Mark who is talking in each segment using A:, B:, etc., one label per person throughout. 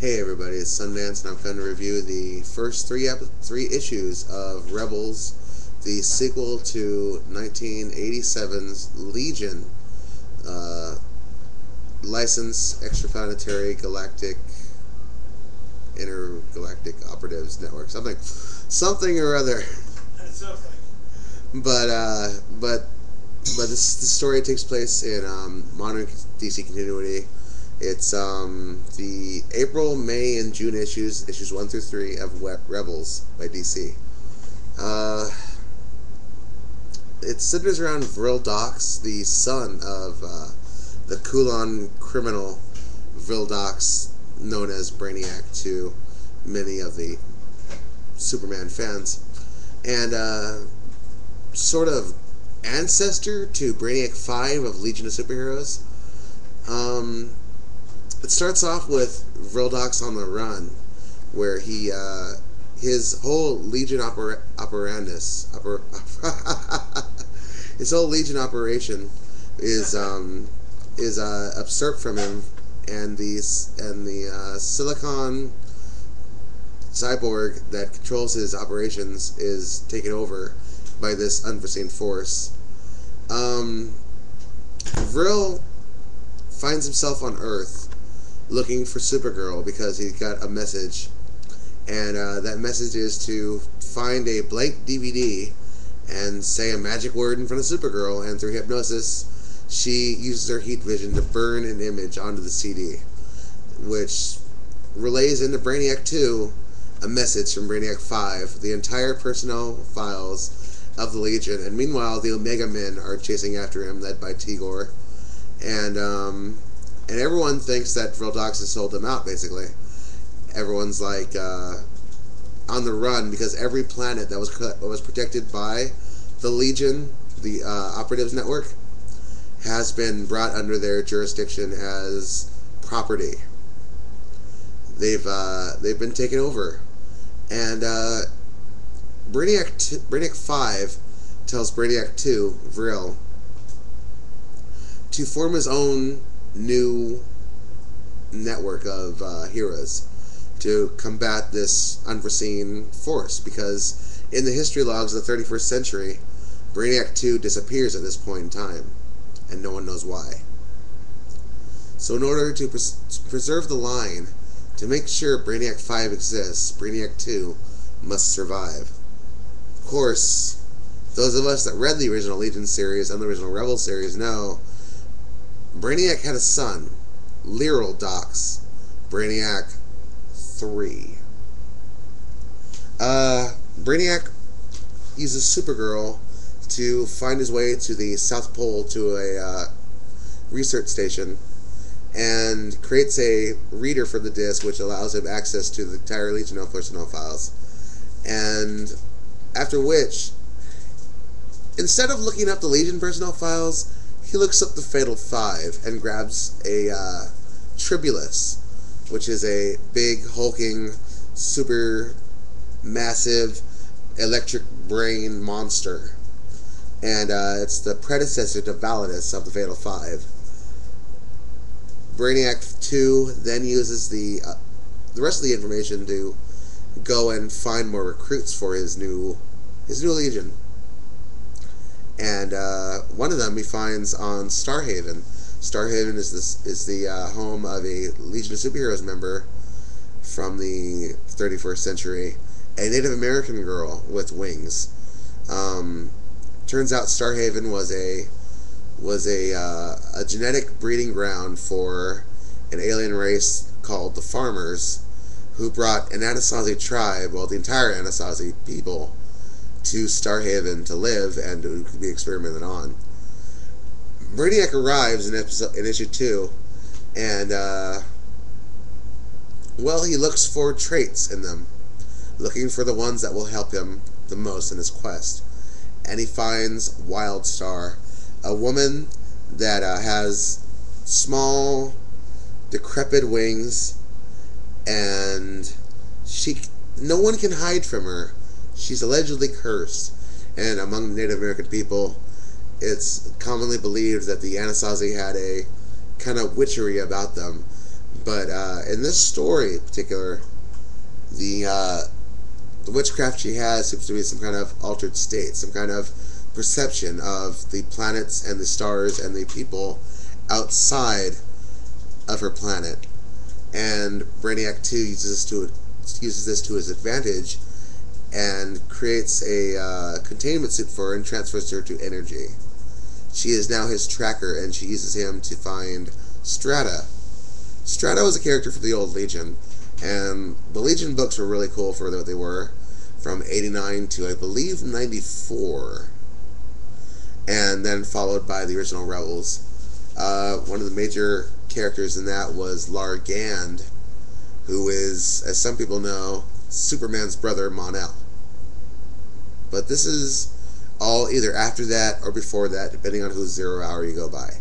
A: Hey everybody, it's Sundance, and I'm going to review the first three issues of Rebels, the sequel to 1987's Legion, uh, licensed extraplanetary galactic intergalactic operatives network, something or other.
B: Something.
A: But the story takes place in modern DC continuity. It's the April, May, and June issues 1 through 3 of Rebels by DC. It centers around Vril Dox, the son of the Kulon criminal Vril Dox, known as Brainiac to many of the Superman fans, and sort of ancestor to Brainiac 5 of Legion of Superheroes. It starts off with Vril Dox on the run, where his whole Legion his whole Legion operation is usurped from him, and the Silicon cyborg that controls his operations is taken over by this unforeseen force. Vril finds himself on Earth looking for Supergirl because he got a message, and that message is to find a blank DVD and say a magic word in front of Supergirl, and through hypnosis she uses her heat vision to burn an image onto the CD, which relays into Brainiac 2 a message from Brainiac 5, the entire personnel files of the Legion, and meanwhile the Omega Men are chasing after him, led by Tigor, and everyone thinks that Vril Dox has sold them out, basically. Everyone's like on the run because every planet that was protected by the Legion, the Operatives Network, has been brought under their jurisdiction as property. They've been taken over, and Brainiac 5 tells Brainiac 2, Vril, to form his own new network of heroes to combat this unforeseen force, because in the history logs of the 31st century, Brainiac 2 disappears at this point in time, and no one knows why. So in order to preserve the line, to make sure Brainiac 5 exists, Brainiac 2 must survive. Of course, those of us that read the original Legion series and the original Rebel series know Brainiac had a son, L.E.G.I.O.N, Brainiac 3. Brainiac uses Supergirl to find his way to the South Pole to a research station, and creates a reader for the disc which allows him access to the entire Legion of personnel files. And after which, instead of looking up the Legion personnel files, he looks up the Fatal 5 and grabs a Tribulus, which is a big, hulking, super massive electric brain monster. And it's the predecessor to Validus of the Fatal 5. Brainiac 2 then uses the rest of the information to go and find more recruits for his new Legion. And one of them he finds on Starhaven. Starhaven is the home of a Legion of Superheroes member from the 31st century, a Native American girl with wings. Turns out Starhaven was a genetic breeding ground for an alien race called the Farmers, who brought an Anasazi tribe, well, the entire Anasazi people, to Starhaven to live and to be experimented on. Brainiac arrives in issue 2, and well, he looks for traits in them, looking for the ones that will help him the most in his quest. And he finds Wildstar, a woman that has small, decrepit wings, and no one can hide from her. She's allegedly cursed, and among Native American people, it's commonly believed that the Anasazi had a kind of witchery about them, But in this story in particular, the witchcraft she has seems to be some kind of altered state, some kind of perception of the planets and the stars and the people outside of her planet. And Brainiac 2 uses this to his advantage and creates a containment suit for her and transfers her to energy. She is now his tracker, and she uses him to find Strata. Strata was a character for the old Legion, and the Legion books were really cool for what they were, from 89 to, I believe, 94. And then followed by the original Rebels. One of the major characters in that was L.E.G.I.O.N, who is, as some people know, Superman's brother, Mon-El. But this is all either after that or before that, depending on whose 0 hour you go by.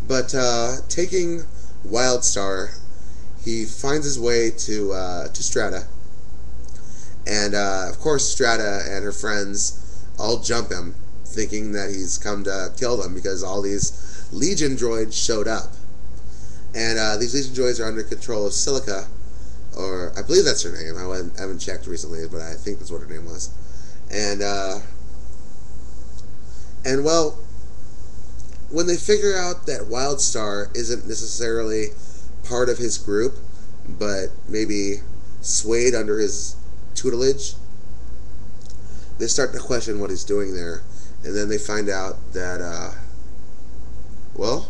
A: But taking Wildstar, he finds his way to Strata. And, of course, Strata and her friends all jump him, thinking that he's come to kill them because all these Legion droids showed up. And these Legion droids are under control of Silica, or I believe that's her name. I haven't checked recently, but I think that's what her name was. And well, when they figure out that Wildstar isn't necessarily part of his group, but maybe swayed under his tutelage, they start to question what he's doing there. And then they find out that, well,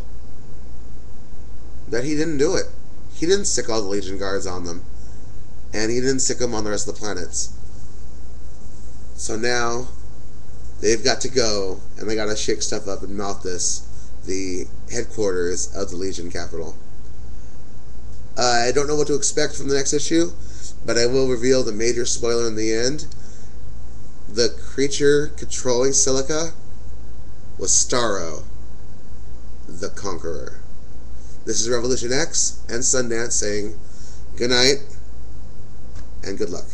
A: that he didn't do it. He didn't stick all the Legion guards on them. And he didn't stick them on the rest of the planets. So now, they've got to go, and they got to shake stuff up in Malthus, the headquarters of the Legion capital. I don't know what to expect from the next issue, but I will reveal the major spoiler in the end. The creature controlling Silica was Starro, the Conqueror. This is Revolution X and Sundance saying good night and good luck.